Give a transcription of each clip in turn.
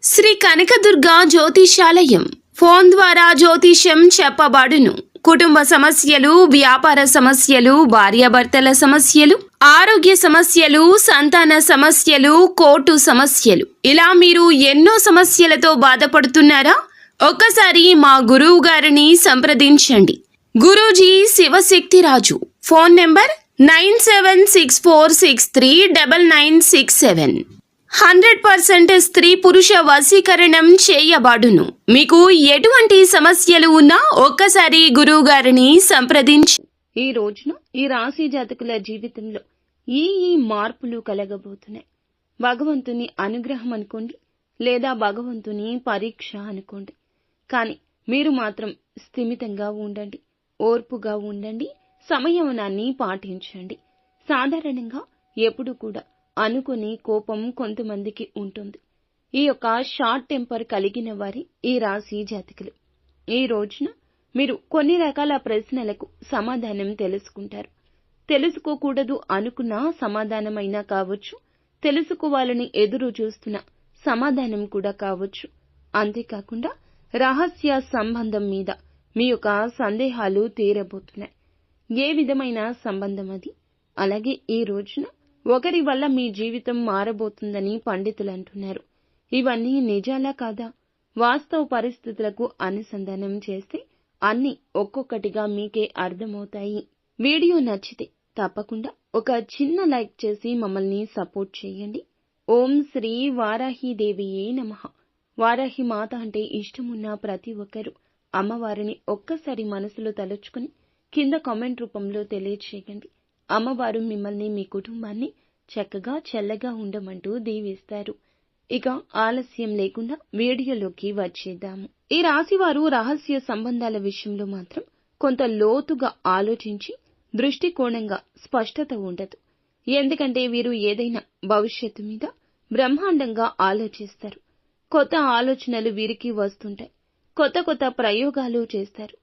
Shri Kanakadurga జ్యోతిషాలయం phone ద్వారా జ్యోతిష్యం చెప్పబడును. కుటుంబ సమస్యలు, వ్యాపార సమస్యలు, భార్యాభర్తల సమస్యలు, ఆరోగ్య సమస్యలు, సంతాన సమస్యలు, కోర్టు సమస్యలు, ఇలా మీరు ఎన్నో సమస్యలతో బాధపడుతున్నారా? ఒక్కసారి మా గురువు గారిని సంప్రదించండి. గురూజీ శివశక్తిరాజు. Phone number 9764639967. 100% స్త్రీ పురుష వశీకరణం చేయబడును. మీకు ఎటువంటి సమస్యలు ఉన్నా ఒక్కసారి గురువు గారిని సంప్రదించి. ఈ రోజున ఈ రాశి జాతకుల జీవితంలో ఈ మార్పులు కలగబోతున్నాయి. భగవంతుని అనుగ్రహం అనుకోండి, లేదా భగవంతుని పరీక్ష అనుకోండి. కానీ మీరు మాత్రం స్థిమితంగా ఉండండి, ఓర్పుగా ఉండండి, సంయమనాన్ని పాటించండి. సాధారణంగా ఎప్పుడు కూడా అనుకుని కోపం కొంతమందికి ఉంటుంది. ఈ యొక్క షార్ట్ టెంపర్ కలిగిన వారి ఈ రాశి జాతకులు. ఈ రోజున మీరు కొన్ని రకాల ప్రశ్నలకు సమాధానం తెలుసుకుంటారు. తెలుసుకోకూడదు అనుకున్న సమాధానమైనా కావచ్చు, తెలుసుకోవాలని ఎదురు చూస్తున్న సమాధానం కూడా కావచ్చు. అంతేకాకుండా రహస్య సంబంధం మీద మీ యొక్క సందేహాలు తీరబోతున్నాయి. ఏ విధమైన సంబంధం అది? అలాగే ఈ రోజున ఒకరి వల్ల మీ జీవితం మారబోతుందని పండితులు అంటున్నారు. ఇవన్నీ నిజాలా కాదా? వాస్తవ పరిస్థితులకు అనుసంధానం చేస్తే అన్ని ఒక్కొక్కటిగా మీకే అర్థమవుతాయి. వీడియో నచ్చితే తప్పకుండా ఒక చిన్న లైక్ చేసి మమ్మల్ని సపోర్ట్ చేయండి. ఓం శ్రీ వారాహిదేవియే నమః. వారాహి మాత అంటే ఇష్టమున్న ప్రతి ఒక్కరూ అమ్మవారిని ఒక్కసారి మనసులో తలుచుకుని కింద కామెంట్ రూపంలో తెలియచేయండి. అమ్మవారు మిమ్మల్ని, మీ కుటుంబాన్ని చక్కగా చల్లగా ఉండమంటూ దీవిస్తారు. ఇక ఆలస్యం లేకుండా వీడియోలోకి వచ్చేద్దాము. ఈ రాశివారు రహస్య సంబంధాల విషయంలో మాత్రం కొంత లోతుగా ఆలోచించి దృష్టికోణంగా స్పష్టత ఉండదు. ఎందుకంటే వీరు ఏదైనా భవిష్యత్తు మీద బ్రహ్మాండంగా ఆలోచిస్తారు. కొత్త ఆలోచనలు వీరికి వస్తుంటాయి. కొత్త కొత్త ప్రయోగాలు చేస్తారు.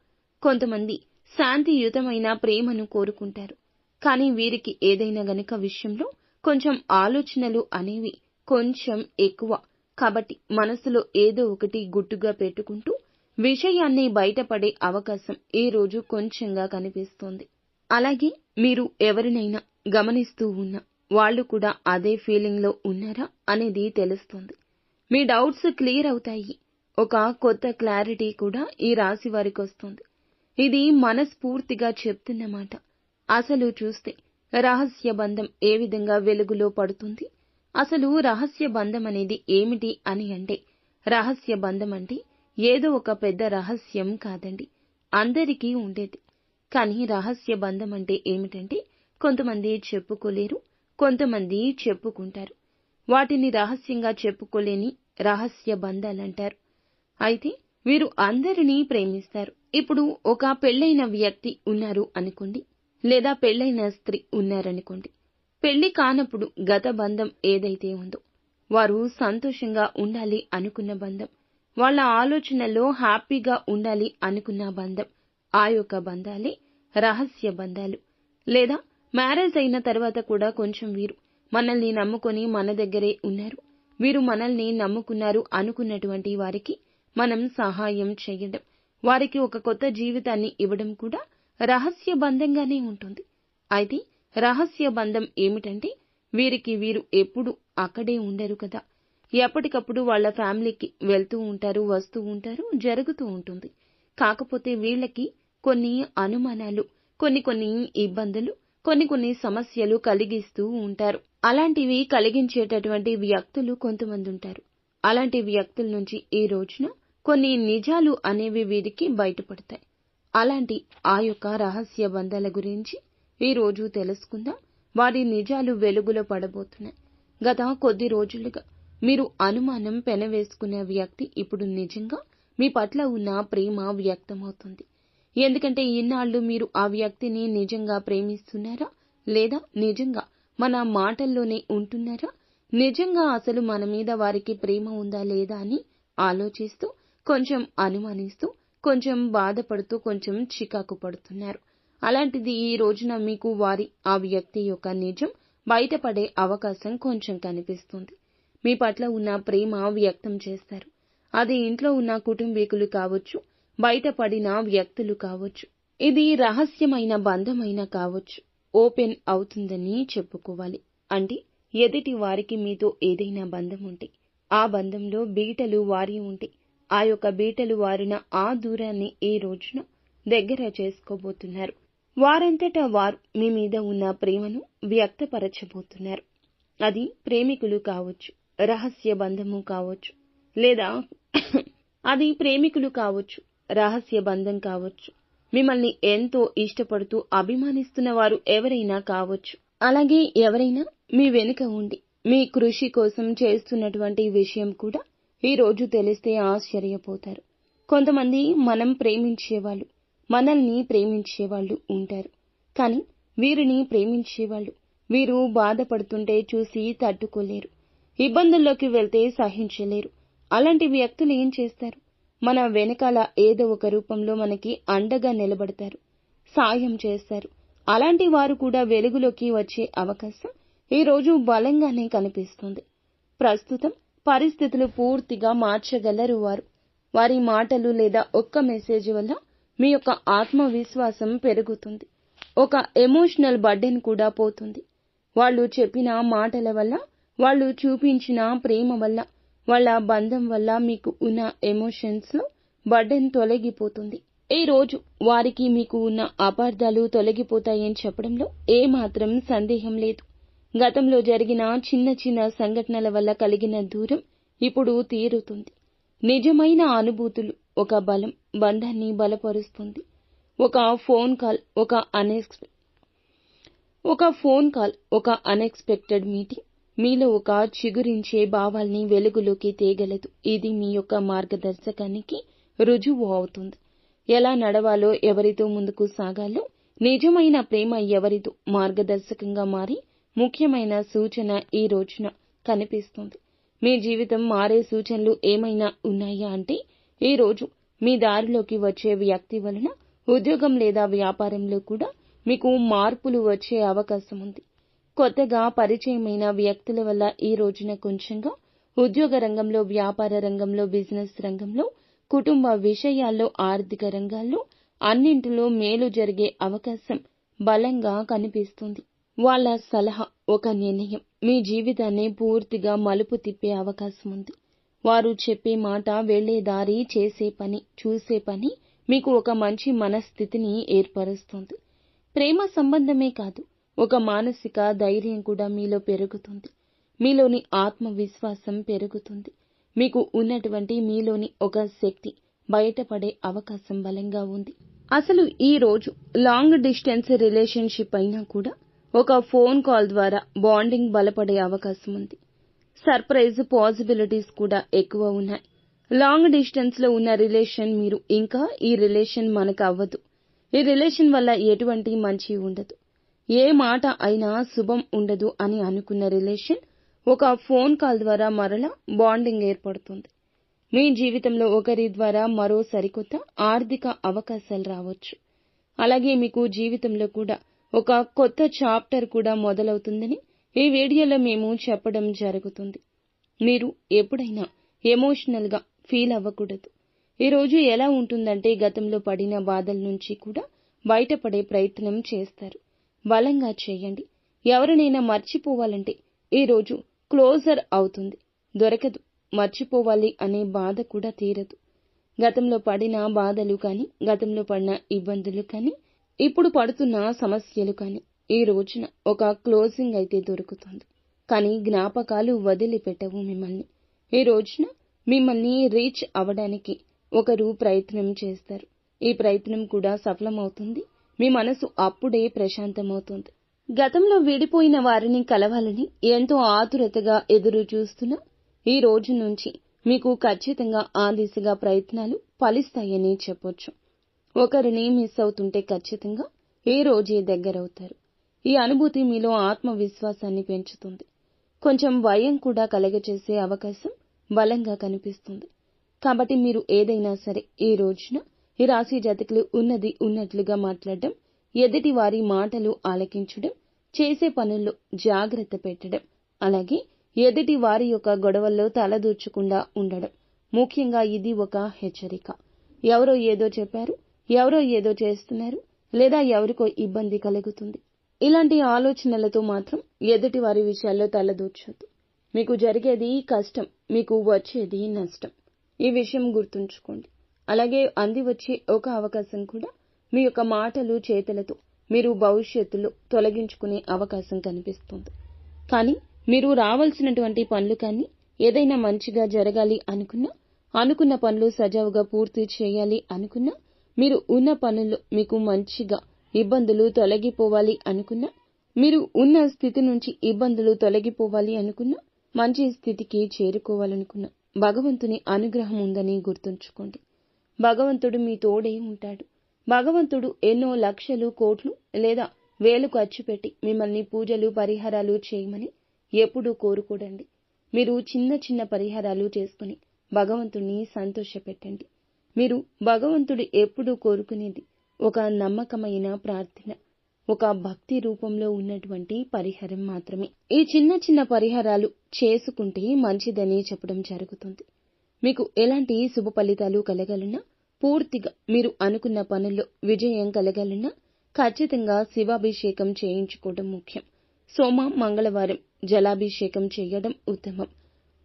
కొంతమంది శాంతియుతమైన ప్రేమను కోరుకుంటారు. కానీ వీరికి ఏదైనా గనుక విషయంలో కొంచెం ఆలోచనలు అనేవి కొంచెం ఎక్కువ. కాబట్టి మనసులో ఏదో ఒకటి గుట్టుగా పెట్టుకుంటూ విషయాన్ని బయటపడే అవకాశం ఈ రోజు కొంచెంగా కనిపిస్తోంది. అలాగే మీరు ఎవరినైనా గమనిస్తూ ఉన్నా వాళ్ళు కూడా అదే ఫీలింగ్ లో ఉన్నారా అనేది తెలుస్తోంది. మీ డౌట్స్ క్లియర్ అవుతాయి. ఒక కొత్త క్లారిటీ కూడా ఈ రాశి వారికి వస్తుంది. ఇది మనస్ఫూర్తిగా చెప్తున్నమాట. అసలు చూస్తే రహస్య బంధం ఏ విధంగా వెలుగులో పడుతుంది? అసలు రహస్య బంధం అనేది ఏమిటి అని అంటే, రహస్య బంధం అంటే ఏదో ఒక పెద్ద రహస్యం కాదండి, అందరికీ ఉండేది. కానీ రహస్య బంధం అంటే ఏమిటంటే కొంతమంది చెప్పుకోలేరు, కొంతమంది చెప్పుకుంటారు. వాటిని రహస్యంగా చెప్పుకోలేని రహస్య బంధాలంటారు. అయితే వీరు అందరినీ ప్రేమిస్తారు. ఇప్పుడు ఒక పెళ్లైన వ్యక్తి ఉన్నారు అనుకోండి, లేదా పెళ్లైన స్త్రీ ఉన్నారనుకోండి. పెళ్లి కానప్పుడు గత బంధం ఏదైతే ఉందో, వారు సంతోషంగా ఉండాలి అనుకున్న బంధం, వాళ్ళ ఆలోచనల్లో హ్యాపీగా ఉండాలి అనుకున్న బంధం, ఆ యొక్క బంధాలే రహస్య బంధాలు. లేదా మ్యారేజ్ అయిన తర్వాత కూడా కొంచెం వీరు మనల్ని నమ్ముకొని మన దగ్గరే ఉన్నారు, వీరు మనల్ని నమ్ముకున్నారు అనుకున్నటువంటి వారికి మనం సహాయం చేయడం, వారికి ఒక కొత్త జీవితాన్ని ఇవ్వడం కూడా రహస్య బంధంగానే ఉంటుంది. అయితే రహస్య బంధం ఏమిటంటే వీరికి వీరు ఎప్పుడు అక్కడే ఉండరు కదా, ఎప్పటికప్పుడు వాళ్ళ ఫ్యామిలీకి వెళ్తూ ఉంటారు, వస్తూ ఉంటారు, జరుగుతూ ఉంటుంది. కాకపోతే వీళ్ళకి కొన్ని అనుమానాలు, కొన్ని ఇబ్బందులు, కొన్ని సమస్యలు కలిగిస్తూ ఉంటారు. అలాంటివి కలిగించేటటువంటి వ్యక్తులు కొంతమంది ఉంటారు. అలాంటి వ్యక్తుల నుంచి ఈ రోజున కొన్ని నిజాలు అనేవి వీరికి బయటపడతాయి. అలాంటి ఆ యొక్క రహస్య బంధాల గురించి ఈ రోజు తెలుసుకుందాం. వారి నిజాలు వెలుగులో పడబోతున్నాయి. గత కొద్ది రోజులుగా మీరు అనుమానం పెనవేసుకున్న వ్యక్తి ఇప్పుడు నిజంగా మీ పట్ల ఉన్న ప్రేమ వ్యక్తమవుతుంది. ఎందుకంటే ఇన్నాళ్లు మీరు ఆ వ్యక్తిని నిజంగా ప్రేమిస్తున్నారా, లేదా నిజంగా మన మాటల్లోనే ఉంటున్నారా, నిజంగా అసలు మన మీద వారికి ప్రేమ ఉందా లేదా అని ఆలోచిస్తూ, కొంచెం అనుమానిస్తూ, కొంచెం బాధపడుతూ, కొంచెం చికాకు పడుతున్నారు. అలాంటిది ఈ రోజున మీకు ఆ వ్యక్తి యొక్క నిజం బయటపడే అవకాశం కొంచెం కనిపిస్తుంది. మీ పట్ల ఉన్న ప్రేమ వ్యక్తం చేస్తారు. అది ఇంట్లో ఉన్న కుటుంబీకులు కావచ్చు, బయటపడిన వ్యక్తులు కావచ్చు, ఇది రహస్యమైన బంధమైనా కావచ్చు, ఓపెన్ అవుతుందని చెప్పుకోవాలి. అంటే ఎదుటి వారికి మీతో ఏదైనా బంధం ఉంటే, ఆ బంధంలో బీటలు వారి ఉంటే, ఆ యొక్క బీటలు వారిన ఆ దూరాన్ని ఈ రోజున దగ్గర చేసుకోబోతున్నారు. వారంతటా వారు మీ మీద ఉన్న ప్రేమను వ్యక్తపరచబోతున్నారు. అది ప్రేమికులు కావచ్చు, రహస్య బంధము కావచ్చు, లేదా అది ప్రేమికులు కావచ్చు, రహస్య బంధం కావచ్చు, మిమ్మల్ని ఎంతో ఇష్టపడుతూ అభిమానిస్తున్న వారు ఎవరైనా కావచ్చు. అలాగే ఎవరైనా మీ వెనుక ఉండి మీ కృషి కోసం చేస్తున్నటువంటి విషయం కూడా ఈ రోజు తెలిస్తే ఆశ్చర్యపోతారు. కొంతమంది మనం ప్రేమించేవాళ్ళు, మనల్ని ప్రేమించేవాళ్ళు ఉంటారు. కానీ వీరిని ప్రేమించేవాళ్ళు వీరు బాధపడుతుంటే చూసి తట్టుకోలేరు, ఇబ్బందుల్లోకి వెళ్తే సహించలేరు. అలాంటి వ్యక్తులు ఏం చేస్తారు? మన వెనకాల ఏదో ఒక రూపంలో మనకి అండగా నిలబడతారు, సాయం చేస్తారు. అలాంటి వారు కూడా వెలుగులోకి వచ్చే అవకాశం ఈ రోజు బలంగానే కనిపిస్తుంది. ప్రస్తుతం పరిస్థితులు పూర్తిగా మార్చగలరు వారు. వారి మాటలు లేదా ఒక్క మెసేజ్ వల్ల మీ యొక్క ఆత్మవిశ్వాసం పెరుగుతుంది. ఒక ఎమోషనల్ బర్డెన్ కూడా పోతుంది. వాళ్ళు చెప్పిన మాటల వల్ల, వాళ్ళు చూపించిన ప్రేమ వల్ల, వాళ్ళ బంధం వల్ల మీకు ఉన్న ఎమోషన్స్ లో బర్డెన్ తొలగిపోతుంది. ఈ రోజు వారికి మీకు ఉన్న అపార్థాలు తొలగిపోతాయని చెప్పడంలో ఏమాత్రం సందేహం లేదు. గతంలో జరిగిన చిన్న చిన్న సంఘటనల వల్ల కలిగిన దూరం ఇప్పుడు తీరుతుంది. నిజమైన అనుభూతులు ఒక బలం బంధాన్ని బలపరుస్తుంది. ఒక ఫోన్ కాల్, ఒక అన్ఎక్స్పెక్టెడ్ మీటింగ్ మీలో ఒక చిగురించే భావాల్ని వెలుగులోకి తేగలదు. ఇది మీ యొక్క మార్గదర్శకానికి రుజువు అవుతుంది. ఎలా నడవాలో, ఎవరితో ముందుకు సాగాలో, నిజమైన ప్రేమ ఎవరిదో మార్గదర్శకంగా మారి ముఖ్యమైన సూచన ఈ రోజున కనిపిస్తుంది. మీ జీవితం మారే సూచనలు ఏమైనా ఉన్నాయా అంటే, ఈ రోజు మీ దారిలోకి వచ్చే వ్యక్తి వలన ఉద్యోగం లేదా వ్యాపారంలో కూడా మీకు మార్పులు వచ్చే అవకాశం ఉంది. కొత్తగా పరిచయమైన వ్యక్తుల వల్ల ఈ రోజున కొంచెంగా ఉద్యోగ రంగంలో, వ్యాపార రంగంలో, బిజినెస్ రంగంలో, కుటుంబ విషయాల్లో, ఆర్థిక రంగాల్లో అన్నింటిలో మేలు జరిగే అవకాశం బలంగా కనిపిస్తుంది. వాళ్ళ సలహా, ఒక నిర్ణయం మీ జీవితాన్ని పూర్తిగా మలుపు తిప్పే అవకాశం ఉంది. వారు చెప్పే మాట, వెళ్లే దారి, చేసే పని, చూసే పని మీకు ఒక మంచి మనస్థితిని ఏర్పరుస్తుంది. ప్రేమ సంబంధమే కాదు, ఒక మానసిక ధైర్యం కూడా మీలో పెరుగుతుంది. మీలోని ఆత్మవిశ్వాసం పెరుగుతుంది. మీకు ఉన్నటువంటి మీలోని ఒక శక్తి బయటపడే అవకాశం బలంగా ఉంది. అసలు ఈ రోజు లాంగ్ డిస్టెన్స్ రిలేషన్షిప్ అయినా కూడా ఒక ఫోన్ కాల్ ద్వారా బాండింగ్ బలపడే అవకాశం ఉంది. సర్ప్రైజ్ పాసిబిలిటీస్ కూడా ఎక్కువ ఉన్నాయి. లాంగ్ డిస్టెన్స్ లో ఉన్న రిలేషన్ మీరు ఇంకా ఈ రిలేషన్ మనకు అవ్వదు, ఈ రిలేషన్ వల్ల ఎటువంటి మంచి ఉండదు, ఏ మాట అయినా శుభం ఉండదు అని అనుకున్న రిలేషన్ ఒక ఫోన్ కాల్ ద్వారా మరలా బాండింగ్ ఏర్పడుతుంది. మీ జీవితంలో ఒకరి ద్వారా మరో సరికొత్త ఆర్థిక అవకాశాలు రావచ్చు. అలాగే మీకు జీవితంలో కూడా ఒక కొత్త చాప్టర్ కూడా మొదలవుతుందని ఈ వీడియోలో మేము చెప్పడం జరుగుతుంది. మీరు ఎప్పుడైనా ఎమోషనల్ గా ఫీల్ అవ్వకూడదు. ఈ రోజు ఎలా ఉంటుందంటే, గతంలో పడిన బాధల నుంచి కూడా బయటపడే ప్రయత్నం చేస్తారు. బలంగా చేయండి. ఎవరినైనా మర్చిపోవాలంటే ఈ రోజు క్లోజర్ అవుతుంది, దొరకదు. మర్చిపోవాలి అనే బాధ కూడా తీరదు. గతంలో పడిన బాధలు కానీ, గతంలో పడిన ఇబ్బందులు కానీ, ఇప్పుడు పడుతున్న సమస్యలు కానీ ఈ రోజున ఒక క్లోజింగ్ అయితే దొరుకుతుంది. కానీ జ్ఞాపకాలు వదిలిపెట్టవు మిమ్మల్ని. ఈ రోజున మిమ్మల్ని రీచ్ అవడానికి ఒకరు ప్రయత్నం చేస్తారు. ఈ ప్రయత్నం కూడా సఫలమవుతుంది. మీ మనసు అప్పుడే ప్రశాంతమవుతుంది. గతంలో విడిపోయిన వారిని కలవాలని ఎంతో ఆతురతగా ఎదురు చూస్తున్నా ఈ రోజు నుంచి మీకు ఖచ్చితంగా ఆ దిశగా ప్రయత్నాలు ఫలిస్తాయని చెప్పొచ్చు. ఒకరిని మిస్ అవుతుంటే ఖచ్చితంగా ఈ రోజే దగ్గరవుతారు. ఈ అనుభూతి మీలో ఆత్మవిశ్వాసాన్ని పెంచుతుంది. కొంచెం భయం కూడా కలగచేసే అవకాశం బలంగా కనిపిస్తుంది. కాబట్టి మీరు ఏదైనా సరే ఈ రోజున ఈ రాశి జాతకులు ఉన్నది ఉన్నట్లుగా మాట్లాడడం, ఎదుటి వారి మాటలు ఆలకించడం, చేసే పనుల్లో జాగ్రత్త పెట్టడం, అలాగే ఎదుటి వారి యొక్క గొడవల్లో తలదూర్చకుండా ఉండడం. ముఖ్యంగా ఇది ఒక హెచ్చరిక. ఎవరో ఏదో చెప్పారు, ఎవరో ఏదో చేస్తున్నారు, లేదా ఎవరికో ఇబ్బంది కలుగుతుంది. ఇలాంటి ఆలోచనలతో మాత్రం ఎదుటి వారి విషయాల్లో తలదూర్చొద్దు. మీకు జరిగేది కష్టం, మీకు వచ్చేది నష్టం. ఈ విషయం గుర్తుంచుకోండి. అలాగే అంది వచ్చే ఒక అవకాశం కూడా మీ యొక్క మాటలు చేతలతో మీరు భవిష్యత్తులో తొలగించుకునే అవకాశం కనిపిస్తుంది. కానీ మీరు రావాల్సినటువంటి పనులు కానీ ఏదైనా మంచిగా జరగాలి అనుకున్నా, అనుకున్న పనులు సజావుగా పూర్తి చేయాలి అనుకున్నా, మీరు ఉన్న పనుల్లో మీకు మంచిగా ఇబ్బందులు తొలగిపోవాలి అనుకున్నా, మీరు ఉన్న స్థితి నుంచి ఇబ్బందులు తొలగిపోవాలి అనుకున్నా, మంచి స్థితికి చేరుకోవాలనుకున్నా భగవంతుని అనుగ్రహం ఉందని గుర్తుంచుకోండి. భగవంతుడు మీ తోడే ఉంటాడు. భగవంతుడు ఎన్నో లక్షలు, కోట్లు లేదా వేలు ఖర్చు పెట్టి మిమ్మల్ని పూజలు, పరిహారాలు చేయమని ఎప్పుడూ కోరుకోడండి. మీరు చిన్న చిన్న పరిహారాలు చేసుకుని భగవంతుణ్ణి సంతోషపెట్టండి. మీరు భగవంతుడు ఎప్పుడూ కోరుకునేది ఒక నమ్మకమైన ప్రార్థన, ఒక భక్తి రూపంలో ఉన్నటువంటి పరిహారం మాత్రమే. ఈ చిన్న చిన్న పరిహారాలు చేసుకుంటే మంచిదని చెప్పడం జరుగుతుంది. మీకు ఎలాంటి శుభ ఫలితాలు కలగాలన్నా, పూర్తిగా మీరు అనుకున్న పనుల్లో విజయం కలగాలన్నా ఖచ్చితంగా శివాభిషేకం చేయించుకోవడం ముఖ్యం. సోమ, మంగళవారం జలాభిషేకం చేయడం ఉత్తమం.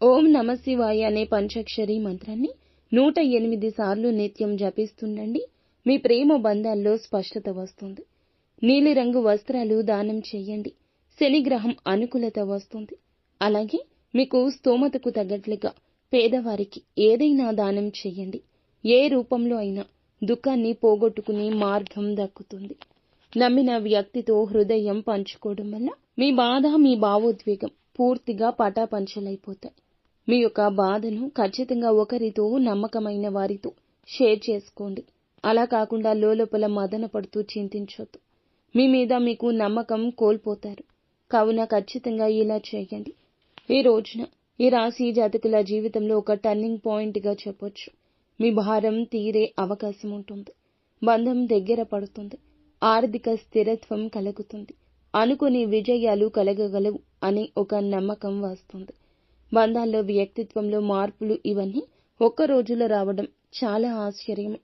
ఓం నమ శివాయ అనే పంచాక్షరి మంత్రాన్ని 108 సార్లు నిత్యం జపిస్తుండండి. మీ ప్రేమ బంధాల్లో స్పష్టత వస్తుంది. నీలిరంగు వస్త్రాలు దానం చేయండి. శనిగ్రహం అనుకూలత వస్తుంది. అలాగే మీకు స్తోమతకు తగ్గట్లుగా పేదవారికి ఏదైనా దానం చేయండి. ఏ రూపంలో అయినా దుఃఖాన్ని పోగొట్టుకునే మార్గం దక్కుతుంది. నమ్మిన వ్యక్తితో హృదయం పంచుకోవడం వల్ల మీ బాధ, మీ భావోద్వేగం పూర్తిగా పటాపంచలైపోతాయి. మీ యొక్క బాధను ఖచ్చితంగా ఒకరితో, నమ్మకమైన వారితో షేర్ చేసుకోండి. అలా కాకుండా లోపల మదన పడుతూ చింతించొద్దు. మీ మీద మీకు నమ్మకం కోల్పోతారు. కావున ఖచ్చితంగా ఇలా చేయండి. ఈ రోజున ఈ రాశి జాతకుల జీవితంలో ఒక టర్నింగ్ పాయింట్ గా చెప్పొచ్చు. మీ భారం తీరే అవకాశం ఉంటుంది. బంధం దగ్గర పడుతుంది. ఆర్థిక స్థిరత్వం కలుగుతుంది. అనుకుని విజయాలు కలగగలవు అనే ఒక నమ్మకం వస్తుంది. బంధాల్లో, వ్యక్తిత్వంలో మార్పులు ఇవన్నీ ఒక్క రోజులో రావడం చాలా ఆశ్చర్యమే.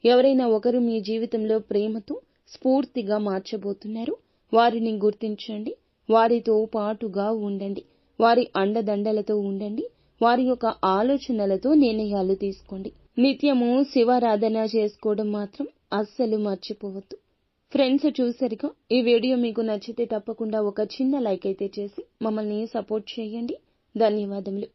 ఎవరైనా ఒకరు మీ జీవితంలో ప్రేమతో స్ఫూర్తిగా మార్చబోతున్నారు. వారిని గుర్తించండి. వారితో పాటుగా ఉండండి. వారి అండదండలతో ఉండండి. వారి యొక్క ఆలోచనలతో నిర్ణయాలు తీసుకోండి. నిత్యము శివారాధన చేసుకోవడం మాత్రం అస్సలు మర్చిపోవద్దు. ఫ్రెండ్స్, చూసారుగా, ఈ వీడియో మీకు నచ్చితే తప్పకుండా ఒక చిన్న లైక్ అయితే చేసి మమ్మల్ని సపోర్ట్ చేయండి. ధన్యవాదములు.